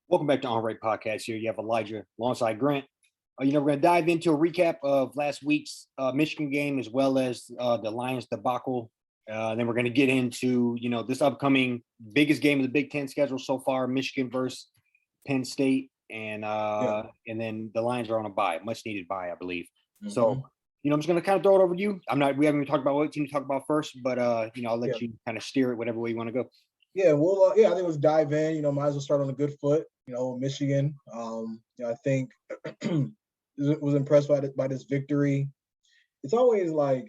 Welcome back to On Right Podcast. Here you have Elijah alongside Grant. We're going to dive into a recap of last week's Michigan game as well as the Lions debacle. Then we're going to get into this upcoming biggest game of the Big Ten schedule so far: Michigan versus Penn State, and then the Lions are on a bye, much needed bye, I believe. Mm-hmm. So I'm just going to kind of throw it over to you. We haven't even talked about what team to talk about first, but I'll let you kind of steer it whatever way you want to go. Yeah, well, I think let's dive in. Might as well start on a good foot. Michigan. I think was impressed by this victory. It's always like,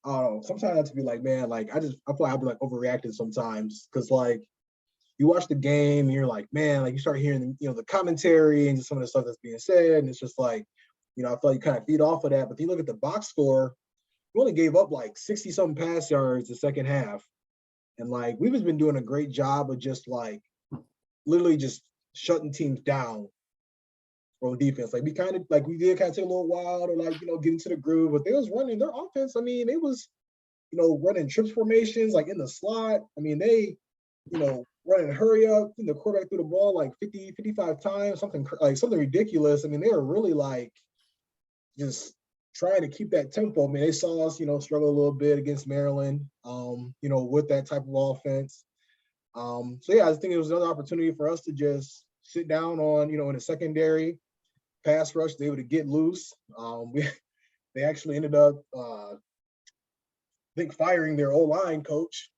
I don't know. Sometimes I have to be like, man, like I feel like I'll be like overreacting sometimes because like you watch the game and you're like, man, like you start hearing the commentary and just some of the stuff that's being said, and it's just like, I feel like you kind of feed off of that. But if you look at the box score, we only gave up like 60-something pass yards the second half. And like we've just been doing a great job of just like literally just shutting teams down from defense. Like we did kind of take a little while to like, get into the groove, but they was running their offense. I mean, they was, running trips formations like in the slot. I mean, they, running hurry up, the quarterback threw the ball like 50, 55 times, something ridiculous. I mean, they were really like just trying to keep that tempo. I mean, they saw us, struggle a little bit against Maryland, with that type of offense. So yeah, I think it was another opportunity for us to just sit down on, in the secondary pass rush, they able to get loose. They actually ended up, I think, firing their O-line coach.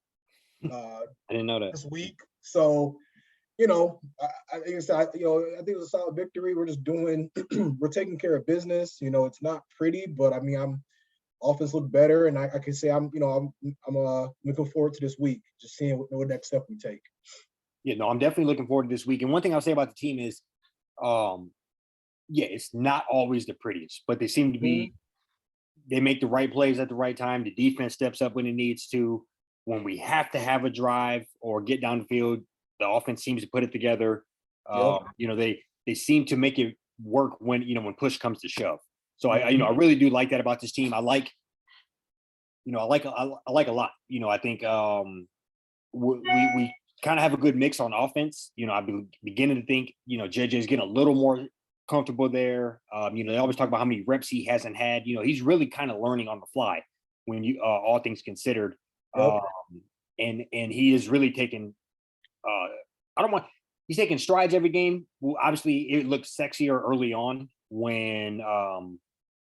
I didn't know that this week. So, I think it's a solid victory. We're just we're taking care of business. It's not pretty, but I mean, offense look better, and I can say I'm looking forward to this week, just seeing what next step we take. Yeah, no, I'm definitely looking forward to this week. And one thing I'll say about the team is, it's not always the prettiest, but they seem to be. They make the right plays at the right time. The defense steps up when it needs to. When we have to have a drive or get down the field, the offense seems to put it together. They seem to make it work when push comes to shove. So I really do like that about this team. I like a lot. I think we kind of have a good mix on offense. I've been beginning to think JJ's getting a little more comfortable there. They always talk about how many reps he hasn't had. He's really kind of learning on the fly when you all things considered. Yep. And he is really taking he's taking strides every game. Well, obviously it looked sexier early on when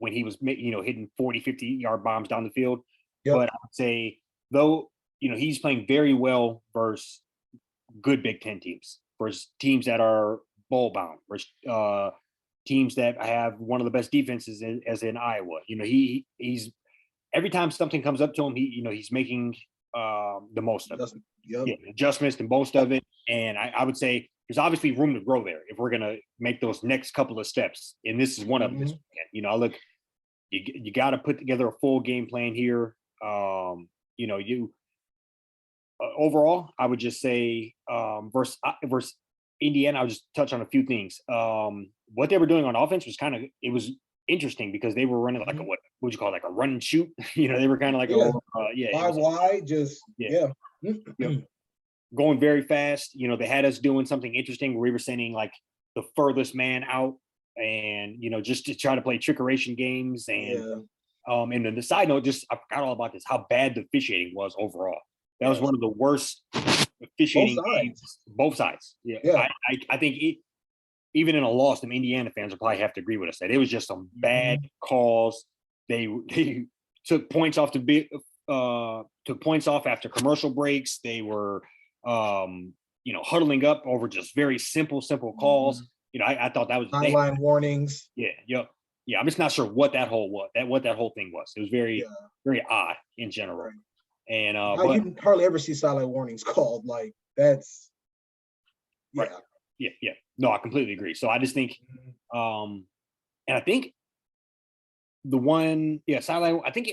he was hitting 40, 50-yard bombs down the field. Yep. But I would say though, he's playing very well versus good Big Ten teams, versus teams that are bowl bound, versus teams that have one of the best defenses as in Iowa. He's every time something comes up to him, he's making the most of it. Yep. Yeah, adjustments to most of it. And I would say there's obviously room to grow there if we're going to make those next couple of steps. And this is one of them this weekend. You got to put together a full game plan here. Overall, I would just say versus Indiana, I'll just touch on a few things. What they were doing on offense was it was interesting because they were running like what would you call it, like a run and shoot? They were kind of like 5 wide, just going very fast. They had us doing something interesting where we were sending like the furthest man out and just to try to play trickeration games and then the side note, just I forgot all about this, how bad the officiating was overall. That was one of the worst officiating games, both sides. I think even in a loss, the Indiana fans will probably have to agree with us that it was just some bad calls. They took points off after commercial breaks. They were huddling up over just very simple calls. I thought that was timeline warnings. I'm just not sure what that whole thing was. It was very very odd in general. Right. And you can hardly ever see sideline warnings called like that's right. Yeah. No, I completely agree. So I just think, and I think the one, sideline. I think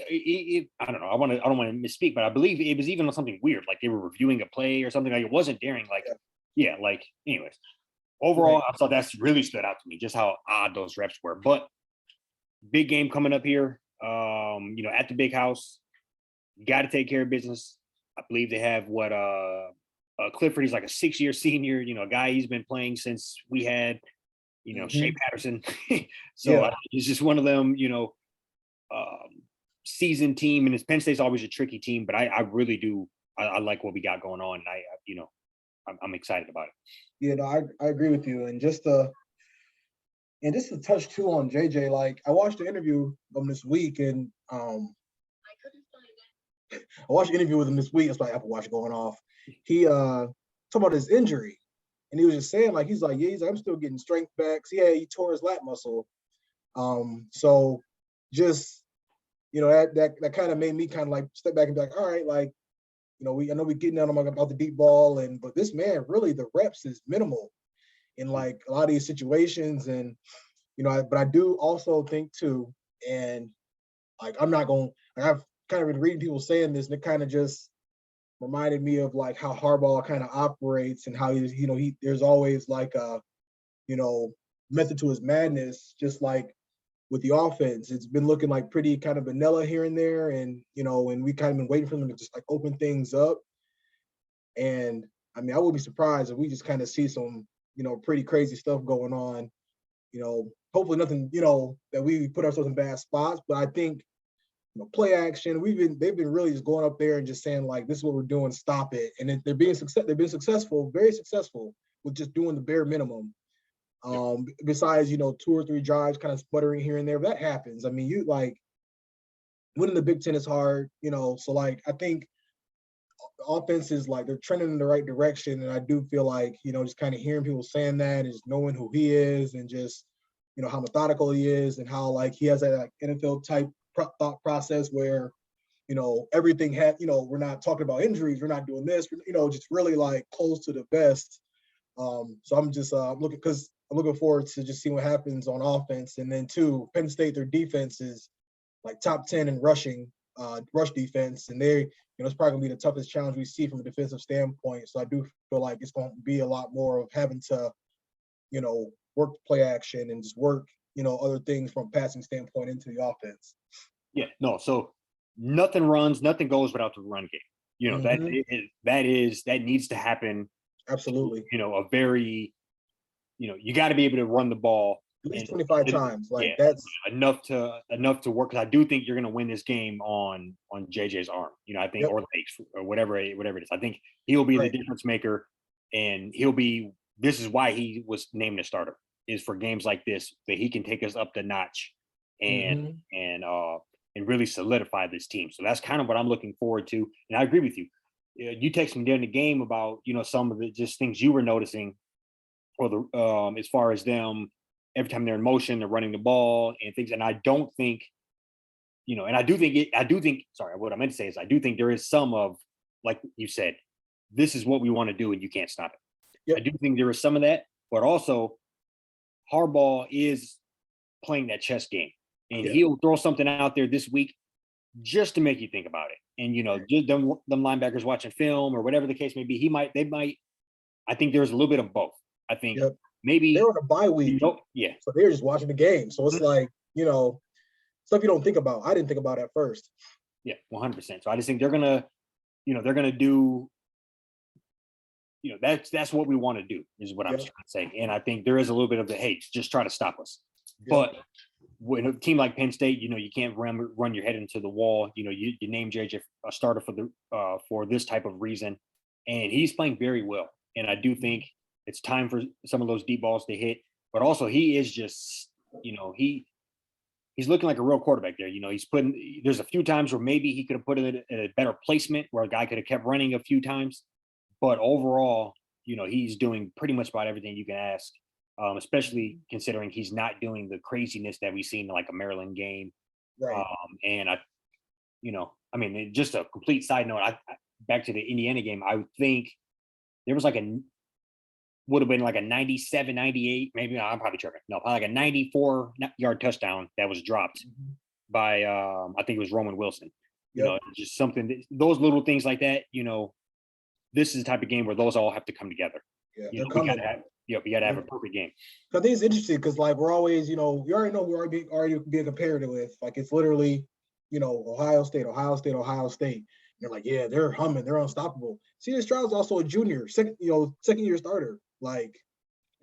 I don't know. I don't want to misspeak, but I believe it was even something weird, like they were reviewing a play or something. Like it wasn't daring. Anyways. Overall, I thought that's really stood out to me, just how odd those reps were. But big game coming up here. At the big house, you got to take care of business. I believe they have Clifford, he's like a 6-year senior, a guy he's been playing since we had, Shea Patterson. So it's just one of them, seasoned team, and it's Penn State's always a tricky team, but I really do. I like what we got going on, and I'm excited about it. Yeah, no, I agree with you. And just to touch too on JJ, like I watched the interview of him this week, and I watched the interview with him this week. It's like Apple Watch going off. He talked about his injury, and he was just saying he's like I'm still getting strength back. He tore his lat muscle. So just that kind of made me kind of like step back and be like, all right, like I know we getting on about the deep ball, but this man really the reps is minimal in like a lot of these situations, and but I do also think too, and like I'm not going. I've kind of been reading people saying this, and it kind of just reminded me of like how Harbaugh kind of operates and how there's always like a method to his madness, just like with the offense. It's been looking like pretty kind of vanilla here and there, and and we kind of been waiting for them to just like open things up. And I mean, I would be surprised if we just kind of see some pretty crazy stuff going on. Hopefully nothing that we put ourselves in bad spots, but I think play action. They've been really just going up there and just saying like, this is what we're doing, stop it. And they've been successful, very successful with just doing the bare minimum. Besides, 2 or 3 drives kind of sputtering here and there, but that happens. I mean, you like winning the Big Ten is hard, so like I think offense is like they're trending in the right direction. And I do feel like, just kind of hearing people saying that and just knowing who he is and just, how methodical he is and how like he has that like NFL type thought process where, everything we're not talking about injuries, we're not doing this, just really like close to the best. So I'm just I'm looking forward to just seeing what happens on offense. And then too, Penn State, their defense is like top 10 in rushing, rush defense, and it's probably gonna be the toughest challenge we see from a defensive standpoint. So I do feel like it's going to be a lot more of having to, work play action and just work, other things from a passing standpoint into the offense. Yeah, no. So nothing goes without the run game. That needs to happen. Absolutely. A very, you got to be able to run the ball at least 25 times. Like that's enough to work. Because I do think you're going to win this game on JJ's arm. I think or legs or whatever it is. I think he'll be the difference maker, and this is why he was named a starter, is for games like this that he can take us up the notch and really solidify this team. So that's kind of what I'm looking forward to. And I agree with you. You texted me during the game about some of the just things you were noticing, or the as far as them every time they're in motion, they're running the ball and things. And I don't think, and I do think. Sorry, what I meant to say is I do think there is some of, like you said, this is what we want to do and you can't stop it. Yep. I do think there is some of that, but also Harbaugh is playing that chess game, and he'll throw something out there this week just to make you think about it. And just them linebackers watching film or whatever the case may be, they might. I think there's a little bit of both. I think maybe they're on a bye week, so they're just watching the game. So it's like stuff you don't think about. I didn't think about at first. Yeah, 100%. So I just think they're gonna do. That's what we want to do, is what I'm trying to say. And I think there is a little bit of the just try to stop us. But when a team like Penn State, you can't run your head into the wall. You name JJ a starter for this type of reason, and he's playing very well. And I do think it's time for some of those deep balls to hit. But also, he is just, he's looking like a real quarterback there. There's a few times where maybe he could have put it in a better placement where a guy could have kept running a few times. But overall, he's doing pretty much about everything you can ask, especially considering he's not doing the craziness that we've seen in like a Maryland game. Right. And just a complete side note, back to the Indiana game, I would think there was would have been like a 97, 98, maybe I'm probably tripping. No, probably like a 94-yard touchdown that was dropped by, I think it was Roman Wilson. Just something, those little things like that, this is the type of game where those all have to come together. Yeah, we got to have a perfect game. I think it's interesting because, like, we're always, we already know we're already being compared with. Like, it's literally, Ohio State. And They're like, yeah, they're humming, they're unstoppable. C.J. Stroud's also a junior, second year starter. Like,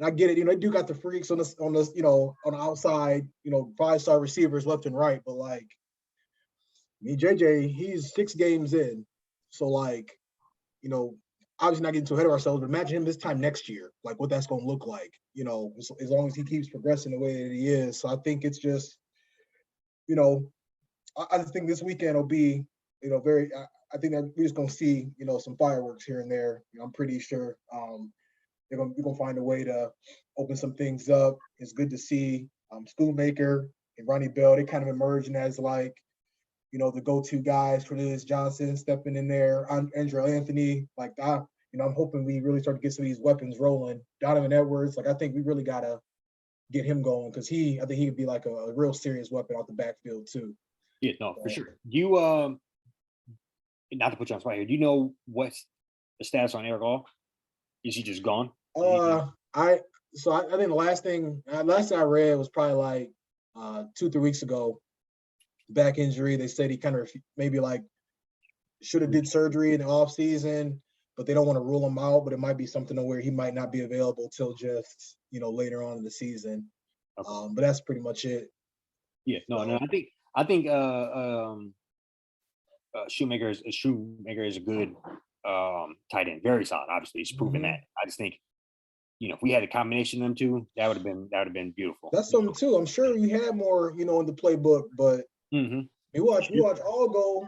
and I get it, they do got the freaks on this, on the outside, 5-star receivers left and right, but like, JJ, he's 6 games in, so like, obviously not getting too ahead of ourselves, but imagine him this time next year, like what that's going to look like, as long as he keeps progressing the way that he is. So I think it's just, I just think this weekend will be, very. I think that we're just gonna see, some fireworks here and there. I'm pretty sure we're gonna find a way to open some things up. It's good to see Schoonmaker and Ronnie Bell. They kind of emerging as like, the go-to guys. Cornelius Johnson stepping in there. Andrew Anthony. Like that. I'm hoping we really start to get some of these weapons rolling. Donovan Edwards. Like I think we really gotta get him going because I think he could be like a real serious weapon off the backfield too. Yeah, no, for sure. You not to put you on spot here, do you know what's the status on Eric All? Is he just gone? I think the last thing I read was probably like 2-3 weeks ago. Back injury. They said he kind of maybe like should have did surgery in the off season, but they don't want to rule him out. But it might be something to where he might not be available till just later on in the season. Okay. But that's pretty much it. Yeah, no. I think Shoemaker is a good tight end, very solid. Obviously, he's proven that. I just think, if we had a combination of them two, that would have been beautiful. That's something too. I'm sure we had more, in the playbook, but we watch all go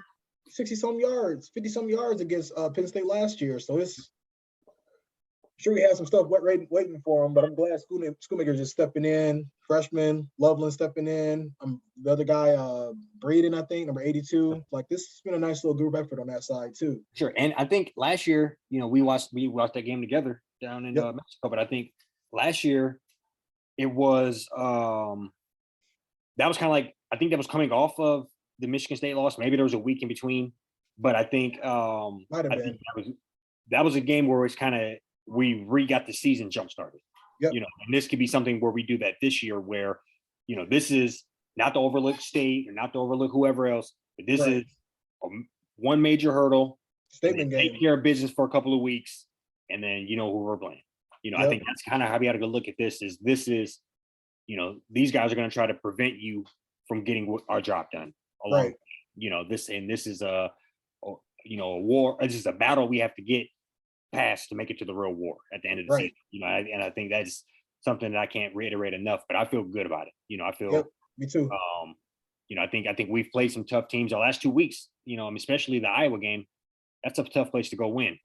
60-some yards, 50-some yards against Penn State last year. So it's sure we had some stuff waiting for him, but I'm glad Schoonmaker's just stepping in. Freshman Loveland stepping in. The other guy, Breeden, I think, number 82. Like this has been a nice little group effort on that side too. Sure, and I think last year, we watched that game together down in Mexico. But I think last year it was that was kind of like, I think that was coming off of the Michigan State loss. Maybe there was a week in between, but I think that was a game where it's kind of we got the season jump started. Yep. And this could be something where we do that this year where, this is not to overlook State or not to overlook whoever else, but this is one major hurdle. Statement game. Take care of business for a couple of weeks, and then who we're playing. I think that's kind of how we got to go look at this. These guys are going to try to prevent you from getting our job done. Along, this is a war. This is a battle we have to get past to make it to the real war at the end of the season. And I think that's something that I can't reiterate enough. But I feel good about it. I feel. Me too. I think we've played some tough teams the last 2 weeks. Especially the Iowa game. That's a tough place to go win.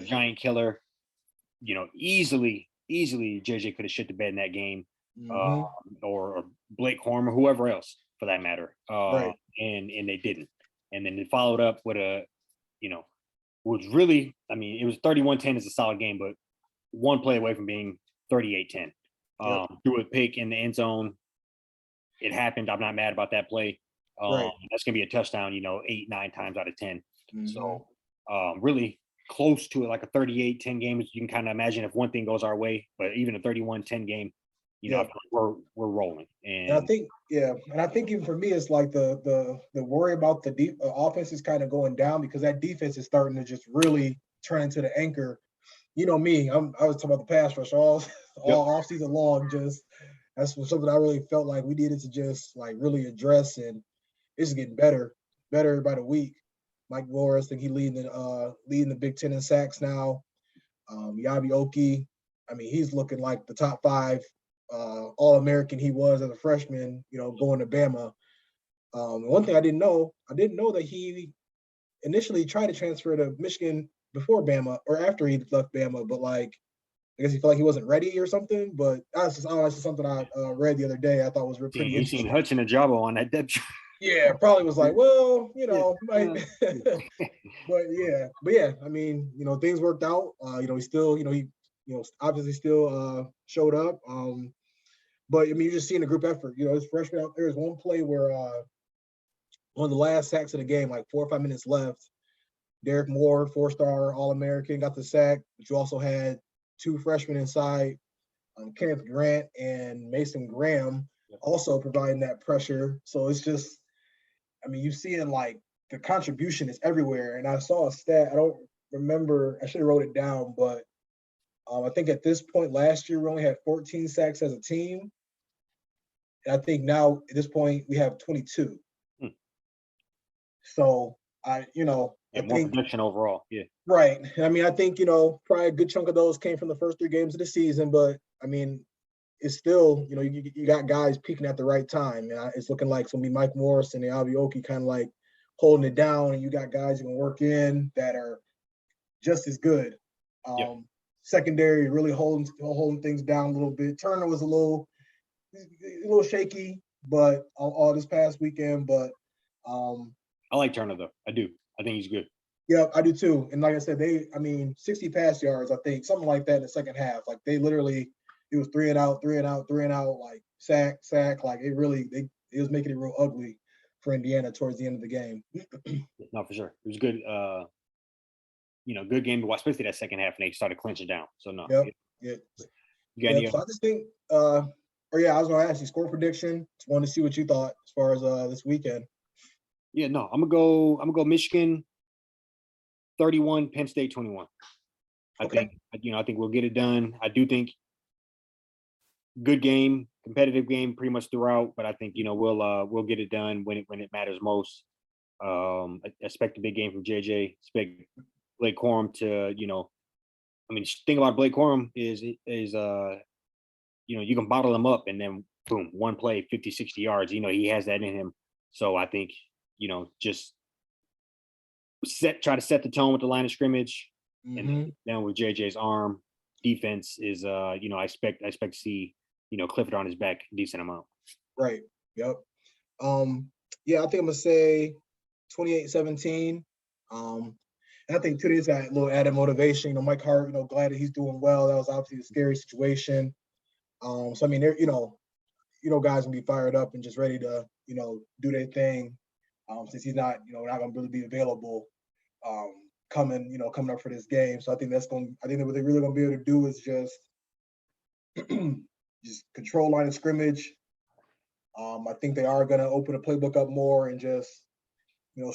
Giant killer. Easily JJ could have shit the bed in that game, or Blake Horn or whoever else for that matter. And they didn't. And then they followed up with was really, it was 31-10 is a solid game, but one play away from being 38-10. Threw a pick in the end zone. It happened. I'm not mad about that play. That's going to be a touchdown, 8-9 times out of 10. So really close to it, like a 38-10 game. You can kind of imagine if one thing goes our way, but even a 31-10 game, I feel like we're rolling. And I think even for me, it's like the worry about the offense is kind of going down because that defense is starting to just really turn into the anchor. Me, I was talking about the pass rush all off season long. Just that's something I really felt like we needed to just like really address, and it's getting better by the week. Mike Morris, I think he leading the Big Ten in sacks now. Yabi Oki, he's looking like the top 5 All-American he was as a freshman, going to Bama. One thing I didn't know that he initially tried to transfer to Michigan before Bama or after he left Bama, but like I guess he felt like he wasn't ready or something. But that's just something I read the other day. I thought was pretty interesting. Seen Hutch and Ajabo on that depth. Yeah, probably was like, well, might. but yeah, things worked out. He still, he obviously still showed up. But you're just seeing a group effort. This freshman out there is one play where one of the last sacks of the game, like 4 or 5 minutes left. Derek Moore, 4-star All-American, got the sack, but you also had 2 freshmen inside, Kenneth Grant and Mason Graham, also providing that pressure. So it's just, you're seeing like the contribution is everywhere. And I saw a stat, I don't remember, I should have wrote it down, but I think at this point last year we only had 14 sacks as a team. And I think now at this point we have 22. So I more think production overall. Yeah. Right. I mean, I think, probably a good chunk of those came from the first 3 games of the season, but I mean, it's still, you got guys peaking at the right time. And it's looking like it's going to be Mike Morris and the Abioki kind of like holding it down. And you got guys you can work in that are just as good. Secondary really holding things down a little bit. Turner was a little shaky, but all this past weekend. But I like Turner though. I do. I think he's good. Yeah, I do too. And like I said, 60 pass yards, I think, something like that in the second half. Like they literally, it was 3 and out, 3 and out, 3 and out, like sack. Like it was making it real ugly for Indiana towards the end of the game. No, for sure. It was good. Good game to watch, especially that second half, and they started clinching down. So no. Yeah. So I just think, I was going to ask you score prediction. Just wanted to see what you thought as far as this weekend. Yeah, no, I'm gonna go Michigan 31, Penn State 21. I think we'll get it done. I do think good game, competitive game pretty much throughout, but I think we'll get it done when it matters most. I expect a big game from JJ. Expect Blake Corum to, thing about Blake Corum is you can bottle him up and then boom, one play, 50, 60 yards. He has that in him. So I think, just try to set the tone with the line of scrimmage, and then with JJ's arm defense is I expect to see Clifford on his back a decent amount. Right. Yep. I think I'm gonna say 28-17. And I think today's got a little added motivation. Mike Hart, glad that he's doing well. That was obviously a scary situation. So I mean, they're guys can be fired up and just ready to do their thing. Since he's not not gonna really be available coming up for this game. So I think that what they're really gonna be able to do is just control line of scrimmage. I think they are gonna open the playbook up more and just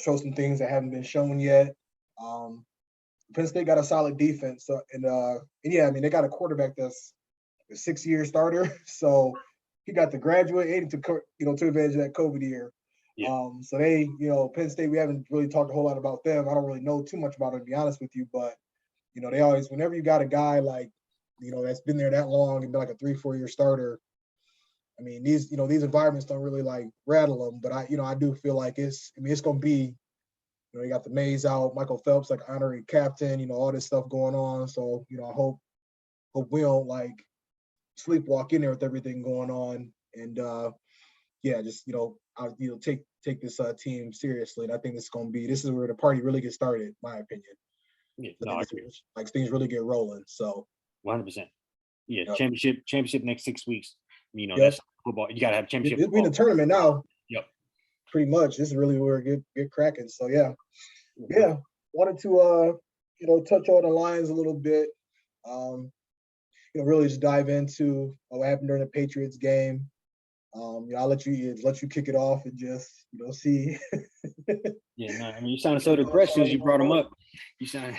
show some things that haven't been shown yet. Penn State got a solid defense, so, and they got a quarterback that's a 6-year starter, so he got to graduate and to advantage of that COVID year. Yeah. So they, Penn State, we haven't really talked a whole lot about them. I don't really know too much about them, to be honest with you, but, they always, whenever you got a guy like, that's been there that long and been like a 3-4 year starter, I mean, these environments don't really like rattle them, but I do feel like it's going to be, you got the Mays out, Michael Phelps, like honorary captain, all this stuff going on. So, I hope we don't like sleepwalk in there with everything going on. And, take this team seriously. And I think this is where the party really gets started, in my opinion. Yeah, no, I agree. Like things really get rolling. So 100%. Yeah, yep. championship next 6 weeks. That's football. You gotta have championship. It's been a tournament now. Yep. Pretty much. This is really where it get cracking. So yeah. Wanted to touch on the Lions a little bit. Really just dive into what happened during the Patriots game. I'll let you kick it off and just see. Yeah, no, I mean, you sounded so depressed as soon as you brought him up. You sounded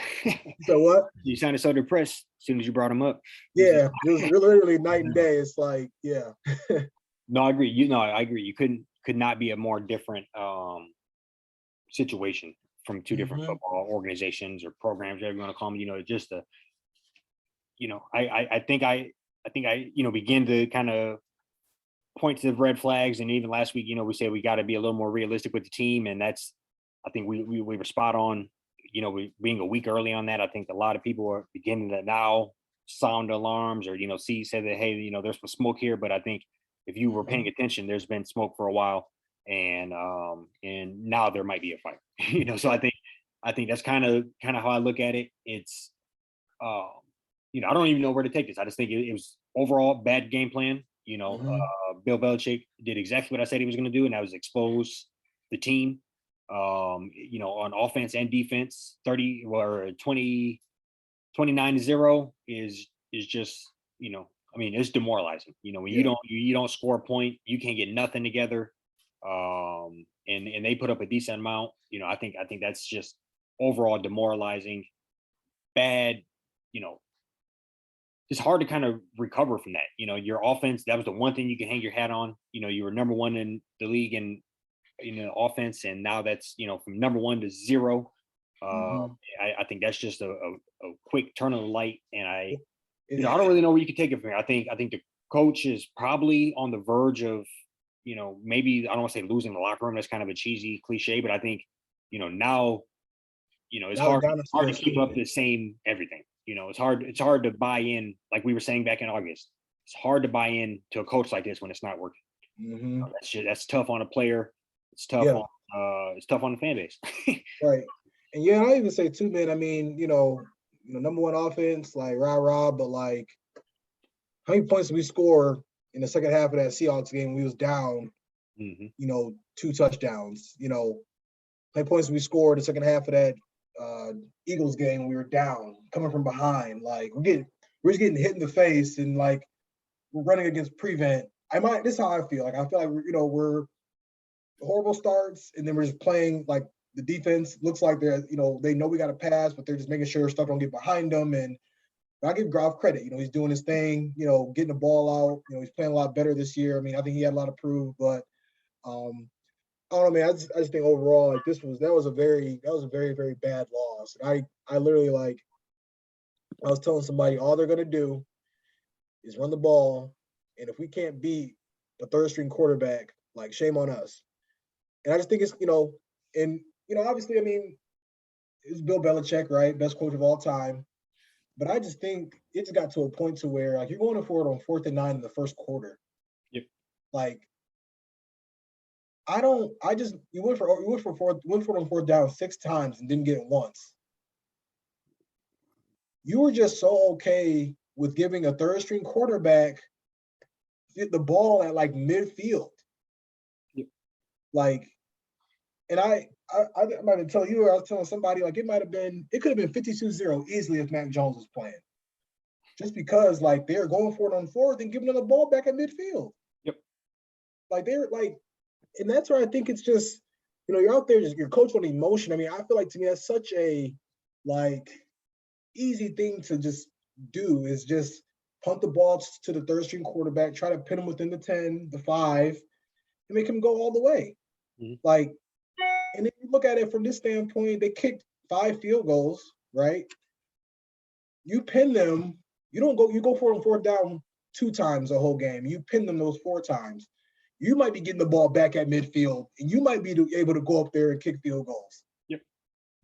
so what? You sounded so depressed as soon as you brought him up. Yeah, it was literally night and day. It's like, yeah. No, I agree. I agree. You could not be a more different situation from two different football organizations or programs, whatever you want to call them. Just I think I begin to kind of point to the red flags, and even last week, we said we got to be a little more realistic with the team, and that's, I think we were spot on. Being a week early on that, I think a lot of people are beginning to now sound alarms or say that, hey, there's some smoke here, but I think if you were paying attention, there's been smoke for a while, and now there might be a fight. So I think that's kind of how I look at it. It's I don't even know where to take this. I just think it was overall bad game plan. Bill Belichick did exactly what I said he was going to do, and that was expose the team, on offense and defense. 29-0 is just, it's demoralizing. When you don't score a point, you can't get nothing together. and they put up a decent amount. I think that's just overall demoralizing, bad. It's hard to kind of recover from that. Your offense, that was the one thing you can hang your hat on. You were number one in the league in offense, and now that's from number one to zero. I think that's just a quick turn of the light, and I don't really know where you can take it from here. I think the coach is probably on the verge of, maybe I don't want to say losing the locker room. That's kind of a cheesy cliche, but I think, now, it's hard to keep up the same everything. It's hard to buy in, like we were saying back in August. It's hard to buy in to a coach like this when it's not working. That's tough on a player. It's tough on the fan base. Right. And I even say too, man, I mean, number one offense, like rah, but like how many points did we score in the second half of that Seahawks game when we was down, 2 touchdowns? How many points did we score in the second half of that Eagles game when we were down, coming from behind? Like we're just getting hit in the face, and like we're running against prevent. This is how I feel. Like I feel like we're horrible starts, and then we're just playing like the defense looks like they're, they know we got to pass, but they're just making sure stuff don't get behind them. And I give Goff credit. He's doing his thing, getting the ball out. He's playing a lot better this year. I mean, I think he had a lot to prove, but I don't know, man. I just think overall, like that was a very, very bad loss. And I literally, like, I was telling somebody, all they're gonna do is run the ball, and if we can't beat the third string quarterback, like, shame on us. And I just think it's, and obviously, I mean, it's Bill Belichick, right? Best coach of all time. But I just think it's got to a point to where, like, you're going for it on 4th and 9 in the first quarter. Yep. Like, you went for it on 4th down 6 times and didn't get it once. You were just so okay with giving a third string quarterback the ball at like midfield. Yep. Like, and I might have tell you, or I was telling somebody, like, it could have been 52-0 easily if Mac Jones was playing. Just because, like, they're going for it on 4th and giving them the ball back at midfield. Yep. Like, they're like, and that's where I think it's just, you're out there, just you're coached on emotion. I mean, I feel like, to me, that's such a, like, easy thing to just do, is just punt the ball to the third string quarterback, try to pin him within the 10, the 5, and make him go all the way. Like, and if you look at it from this standpoint, they kicked 5 field goals, right? You pin them, you go for it on 4th down 2 times the whole game. You pin them those 4 times. You might be getting the ball back at midfield, and you might be able to go up there and kick field goals. Yep.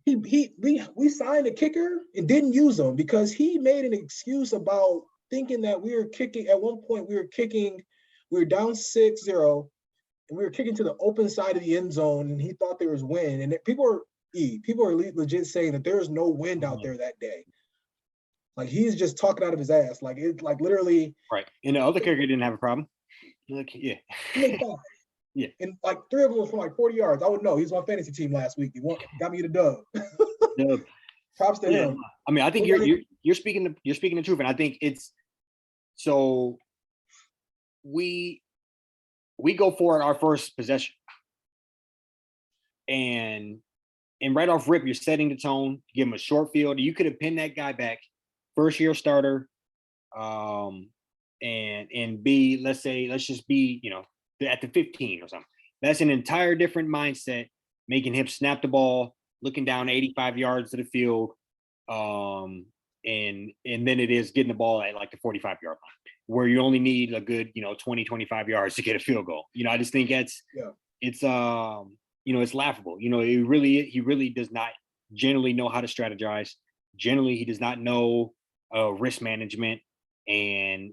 We signed a kicker and didn't use him because he made an excuse about thinking that we were kicking. At one point, we were down 6-0. And we were kicking to the open side of the end zone, and he thought there was wind. And people are legit saying that there is no wind out there that day. Like, he's just talking out of his ass. Like, it's like literally. Right. And the other kicker didn't have a problem. Like, yeah. Yeah. And like 3 of them was from like 40 yards. I would know. He's on my fantasy team last week. He got me the dub. Dub. Props to him. I mean, I think you're speaking the truth, and I think it's so we go for it our first possession, and right off rip, you're setting the tone. Give him a short field. You could have pinned that guy back, first year starter, and be, let's just be, at the 15 or something. That's an entire different mindset. Making him snap the ball, looking down 85 yards to the field, and then it is getting the ball at like the 45-yard line, where you only need a good, 20, 25 yards to get a field goal. I just think it's laughable. He really does not generally know how to strategize. Generally, he does not know risk management and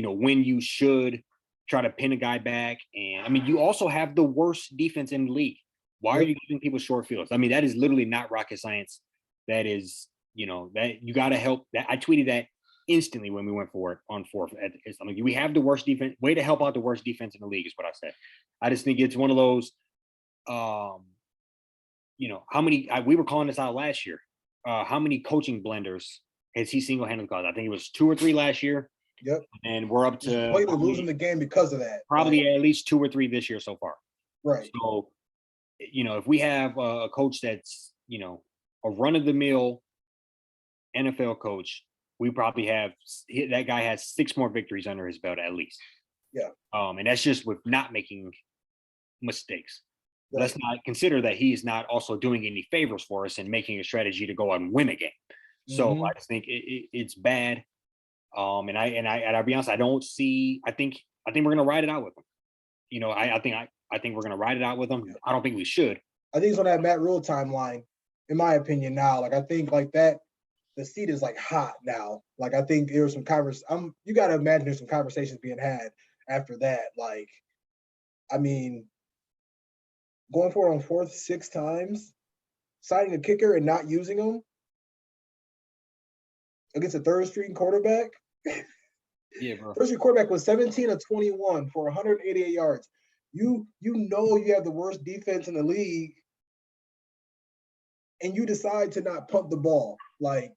when you should try to pin a guy back. And I mean, you also have the worst defense in the league. Why are you giving people short fields? I mean, that is literally not rocket science. That is, that you got to help. That I tweeted that instantly when we went for it on 4th. I mean, we have the worst defense. Way to help out the worst defense in the league is what I said. I just think it's one of those. How many? We were calling this out last year. How many coaching blunders has he single-handedly caused? I think it was 2 or 3 last year. Yep. And we're up Just to completely losing the game because of that. probably like, at least 2 or 3 this year so far. right. So, if we have a coach that's, a run of the mill NFL coach, we probably have that guy has 6 more victories under his belt at least. Yeah. And that's just with not making mistakes. Right. Let's not consider that he's not also doing any favors for us and making a strategy to go out and win a game. So I just think it's bad. And I'll be honest, I don't see. I think we're gonna ride it out with him. I think we're gonna ride it out with him. I don't think we should. I think it's on that Matt Rule timeline, in my opinion. Now, like I think like that, the seat is like hot now. Like I think there was some you got to imagine there's some conversations being had after that. Like, I mean, going for it on 4th, 6 times, signing a kicker and not using him against a third string quarterback. Yeah, bro. Third string quarterback was 17 of 21 for 188 yards. You have the worst defense in the league, and you decide to not punt the ball. Like,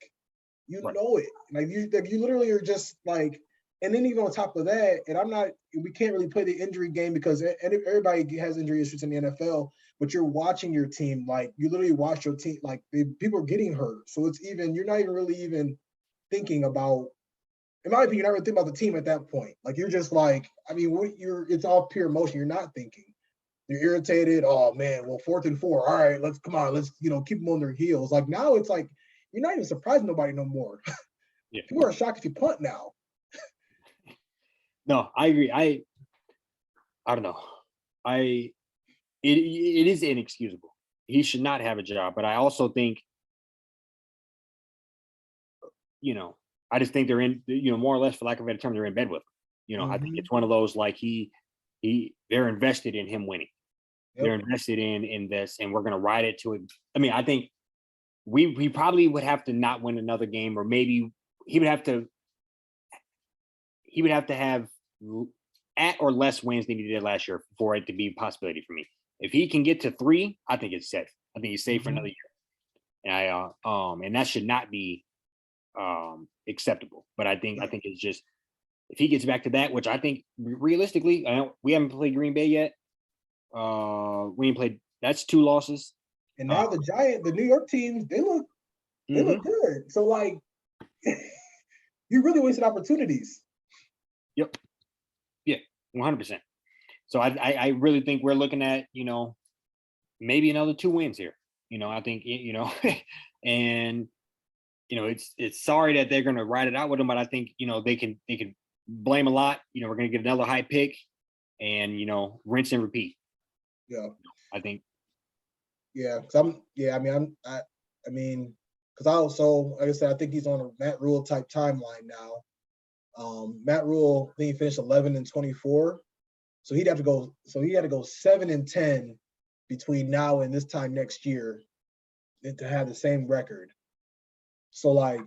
know it. Like you literally are just like, and then even on top of that, and we can't really play the injury game because everybody has injury issues in the NFL, but you're watching your team. Like you literally watch your team, like people are getting hurt. So you're not even really thinking about, in my opinion, you're not really thinking about the team at that point. Like you're just like, it's all pure emotion. You're not thinking. You're irritated. Oh man, well, 4th and 4. All right, let's keep them on their heels. Like now it's like, you're not even surprising nobody no more. Yeah. People are shocked if you punt now. No, I agree. I don't know. It is inexcusable. He should not have a job. But I also think, I just think they're in, more or less, for lack of a better term, they're in bed with him. I think it's one of those like they're invested in him winning. Yep. They're invested in this, and we're gonna ride it to it. I mean, I think we probably would have to not win another game, or maybe he would have to have at or less wins than he did last year for it to be a possibility for me. If he can get to 3, I think it's safe. I think he's safe for another year. And and that should not be acceptable. But I think it's just, if he gets back to that, which I think realistically, we haven't played Green Bay yet. We ain't played. That's 2 losses. And now the New York teams, they look good. So like, you really wasted opportunities. Yep. Yeah, 100%. So I really think we're looking at, maybe another 2 wins here. I think, and it's sorry that they're going to ride it out with them, but I think, they can blame a lot. We're going to get another high pick, and rinse and repeat. Yeah, I think. Yeah, because because I also, like I said, I think he's on a Matt Rule type timeline now. Matt Rule, I think he finished 11 and 24, so he had to go 7 and 10 between now and this time next year to have the same record. So like,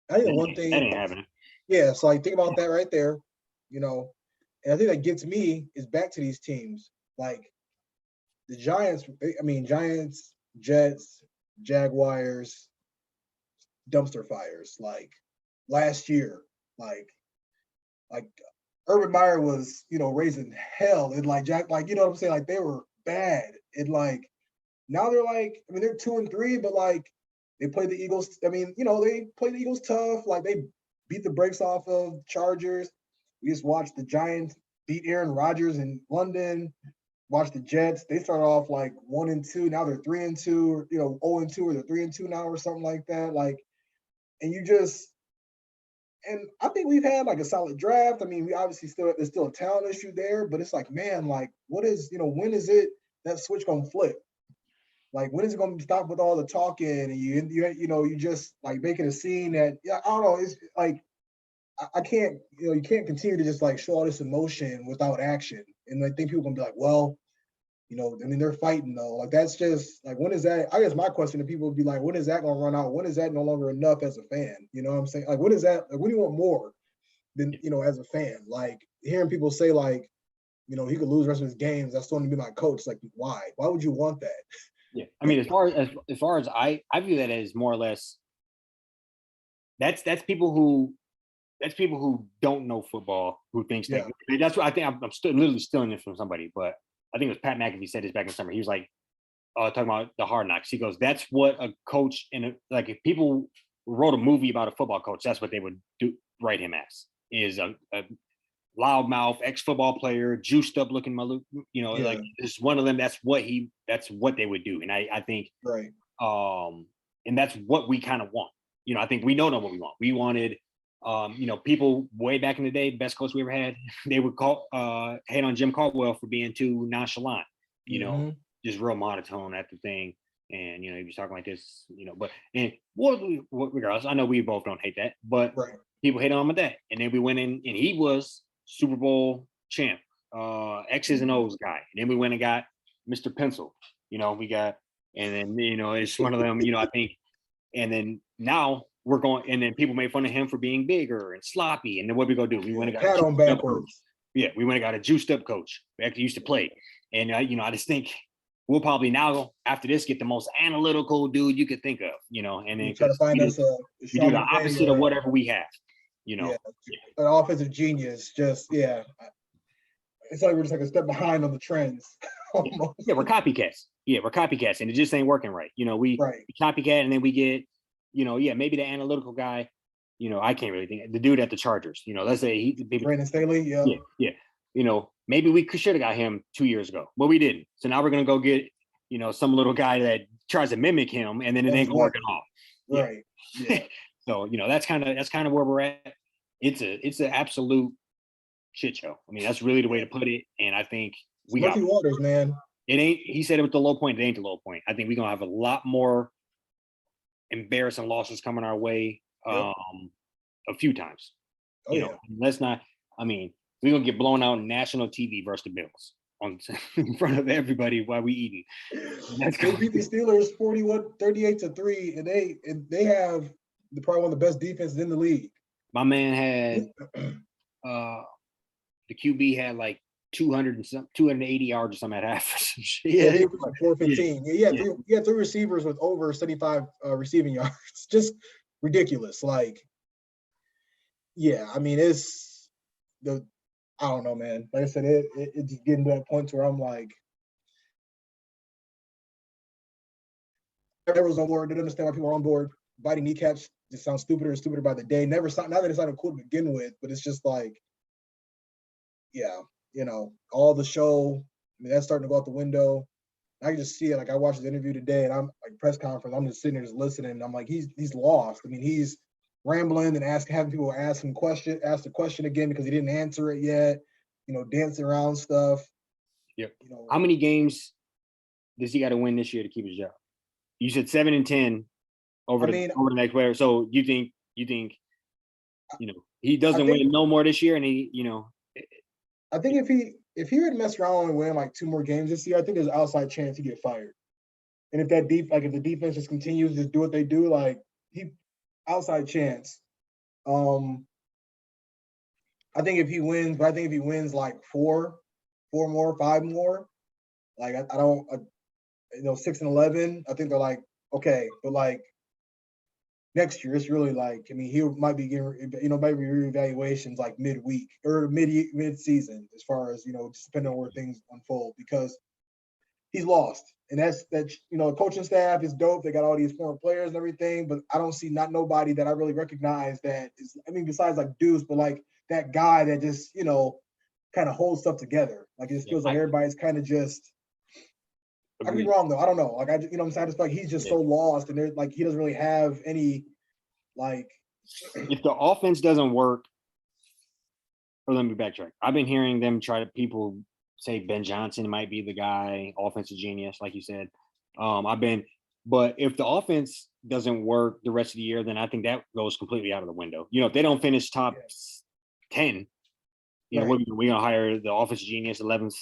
I think one thing that ain't happening. Yeah, so like think about that right there, and I think that gets me is back to these teams like the Giants. Giants, Jets, Jaguars, dumpster fires. Like last year, like Urban Meyer was, raising hell, and like what I'm saying, like they were bad, and like now they're like, they're 2 and 3, but like they played the Eagles. They played the Eagles tough. Like they beat the brakes off of Chargers. We just watched the Giants beat Aaron Rodgers in London. Watch the Jets. They started off like 1 and 2. Now they're 3 and 2. 0 and 2, or they're 3 and 2 now, or something like that. Like, and I think we've had like a solid draft. We obviously there's still a talent issue there, but it's like, man, like what is, when is it that switch gonna flip? Like when is it gonna stop with all the talking and you just like making a scene that, I don't know. It's like I can't, you can't continue to just like show all this emotion without action. And I think people gonna be like, well, they're fighting though. Like that's just like, when is that? I guess my question to people would be like, when is that gonna run out? When is that no longer enough as a fan? You know what I'm saying? Like, when is that? Like, when do you want more than as a fan? Like hearing people say like, he could lose the rest of his games. That's going to be my coach. Like, why? Why would you want that? Yeah, as far as I view that as more or less, that's people who that's people who don't know football who thinks Yeah. that. That's what I think. I'm still literally stealing this from somebody, but I think it was Pat McAfee said this back in summer. He was like, talking about the Hard Knocks. He goes, "That's what a coach and like if people wrote a movie about a football coach, that's what they would do write him as is a loudmouth ex-football player, juiced up looking, Yeah. like it's one of them. That's what they would do, and I think, Right. and that's what we kind of want. I think we know what we want. We wanted, people way back in the day, best coach we ever had, they would hate on Jim Caldwell for being too nonchalant, Mm-hmm. just real monotone at the thing. And, he was talking like this, but, and what regardless, I know we both don't hate that, but Right. people hate on him at that. And then we went in and he was Super Bowl champ, X's and O's guy. And then we went and got Mr. Pencil, we got, and then, it's one of them, I think, and then now we're going, and then people made fun of him for being bigger and sloppy. And then what we go do? We went and got pat on backwards. Yeah, we went and got a juiced up coach who actually used to play. And I just think we'll probably now after this get the most analytical dude you could think of, and then try to find us we do the opposite of whatever we have, Yeah, an offensive genius. Just it's like we're just like a step behind on the trends. Yeah, we're copycats. Yeah, we're copycats, and it just ain't working right. We copycat, and then we get, maybe the analytical guy. I can't really think the dude at the Chargers. Let's say Brandon Staley. Yeah. Maybe we should have got him 2 years ago, but we didn't. So now we're gonna go get, some little guy that tries to mimic him, and then it ain't gonna work at all. Right. Yeah. So that's kind of where we're at. It's an absolute shit show. I mean, that's really the way to put it. And I think we got waters, man. It ain't. He said it was the low point. It ain't the low point. I think we're gonna have a lot more embarrassing losses coming our way. A few times. Let's not. I mean, we're gonna get blown out on national TV versus the Bills in front of everybody while we eating. They beat the Steelers 38-3, and they have probably one of the best defenses in the league. My man had the QB had like 280 yards or something at half. Yeah, he was 415. Yeah, he had three receivers with over 75 receiving yards. Just ridiculous. Like, I mean, I don't know, man. Like I said, it's getting to that point where I'm like, everyone's on board. Didn't understand why people are on board. Biting kneecaps just sounds stupider and stupider by the day. Not that it's not cool to begin with, but it's just like, all the show. I mean, that's starting to go out the window. I can just see it. Like I watched the interview today, and I'm like press conference. I'm just sitting there just listening. And I'm like, he's lost. I mean, he's rambling and having people ask the question again because he didn't answer it yet. Dancing around stuff. Yep. How many games does he got to win this year to keep his job? You said 7 and 10 over the next player. So you think he doesn't win no more this year, and I think if he would mess around and win like 2 more games this year, I think there's an outside chance he get fired. And if if the defense just continues to do what they do, like outside chance. I think if he wins like 4 more, 5 more, like I don't 6 and 11, I think they're like, okay, but like next year it's really like, I mean, he might be getting maybe reevaluations like midweek or mid season as far as just depending on where things unfold, because he's lost. And that's the coaching staff is dope. They got all these former players and everything, but I don't see nobody that I really recognize that is, I mean, besides like Deuce, but like that guy that just, kind of holds stuff together. Like it just feels like everybody's kind of just, I could be wrong though. I don't know. Like what I'm saying? I just feel like he's just so lost, and there's like he doesn't really have any like. If the offense doesn't work, or let me backtrack. I've been hearing people say Ben Johnson might be the guy, offensive genius, like you said. But if the offense doesn't work the rest of the year, then I think that goes completely out of the window. If they don't finish top 10, we're gonna hire the offensive genius, 11th,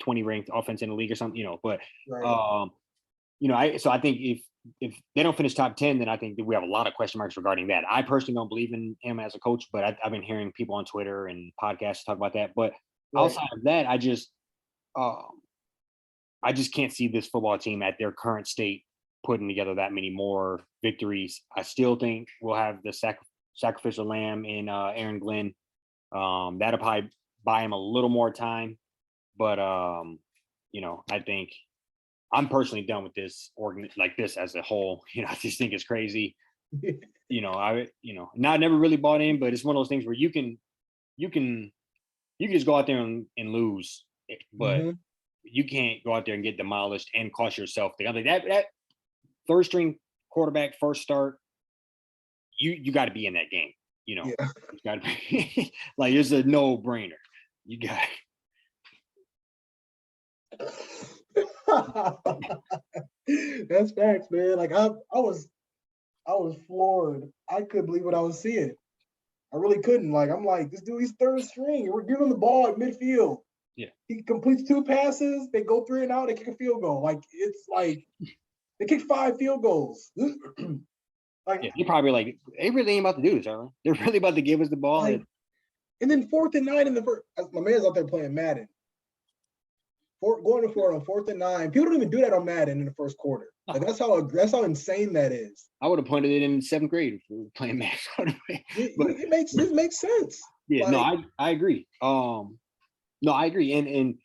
20 ranked offense in the league or something, but so I think if they don't finish top 10, then I think that we have a lot of question marks regarding that. I personally don't believe in him as a coach, but I've been hearing people on Twitter and podcasts talk about that. But outside of that, I just can't see this football team at their current state putting together that many more victories. I still think we'll have the sacrificial lamb in Aaron Glenn. That'll probably buy him a little more time, but I think I'm personally done with this like this as a whole. I just think it's crazy. I never really bought in, but it's one of those things where you can just go out there and lose, but you can't go out there and get demolished and cost yourself the other. That third string quarterback first start, you got to be in that game. You got to be like, it's a no brainer. You got That's facts, man. Like I was floored. I couldn't believe what I was seeing. I really couldn't. Like, I'm like, this dude, he's third string. We're giving him the ball at midfield. Yeah. He completes 2 passes. They go 3 and out. They kick a field goal. Like, it's like they kick 5 field goals. Like, you're probably like, they really ain't about to do this, are they? They're really about to give us the ball. Like, and then 4th and 9 in the first. My man's out there playing Madden. Going for it on 4th and 9. People don't even do that on Madden in the first quarter. Like, that's how insane that is. I would have punted it in 7th grade if we were playing Madden. It makes sense. Yeah, like, no, I agree. No, I agree, and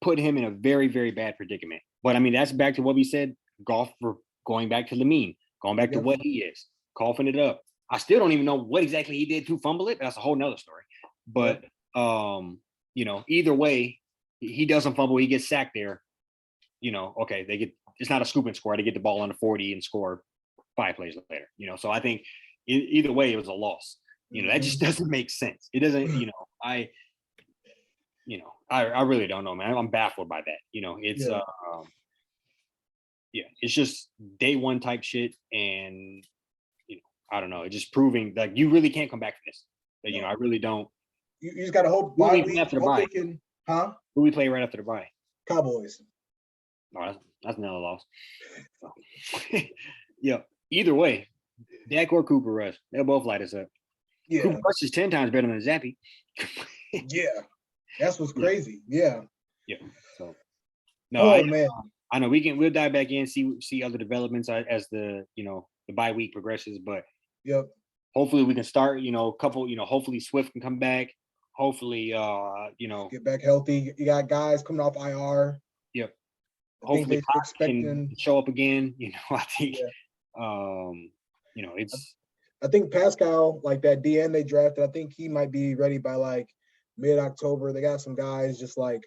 put him in a very, very bad predicament. But I mean, that's back to what we said. Golf for going back to Lamine, going back to what he is, coughing it up. I still don't even know what exactly he did to fumble it. That's a whole nother story. But either way, he doesn't fumble. He gets sacked there. Okay, it's not a scoop and score. They get the ball on the 40 and score 5 plays later. So I think either way, it was a loss. That just doesn't make sense. It doesn't. I really don't know, man. I'm baffled by that. It's it's just day one type shit, and I don't know. It's just proving like you really can't come back from this. But, I really don't. You just gotta hope. Who we play right after the bye? Cowboys. No, that's another loss. So. Yeah. Either way, Dak or Cooper Rush, they'll both light us up. Yeah. Cooper Rush is 10 times better than Zappy. Yeah. That's what's crazy. Yeah. Yeah. So no, man. I know we'll dive back in, see other developments as the the bye week progresses, but hopefully we can start, hopefully Swift can come back. Hopefully get back healthy. You got guys coming off IR. Yep. Hopefully Cox can show up again. I think I think Pascal, like that DN they drafted, I think he might be ready by like mid-October. They got some guys just like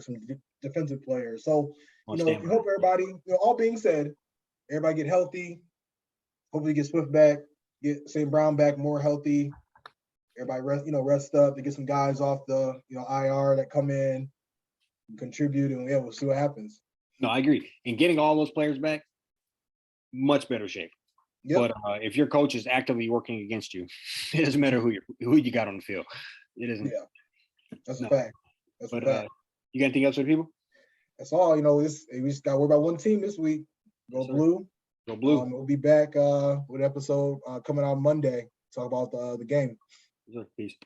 some defensive players. So, we hope everybody, all being said, everybody get healthy. Hopefully get Swift back, get St. Brown back more healthy. Everybody rest up to get some guys off the, IR that come in and contribute, and we'll see what happens. No, I agree. And getting all those players back, much better shape. Yep. But if your coach is actively working against you, it doesn't matter who you got on the field. It isn't. Yeah, that's a fact. That's a fact. You got anything else for the people? That's all. We just got to worry about one team this week. Go Blue. Go Blue. We'll be back with an episode coming out Monday. Talk about the game. Peace.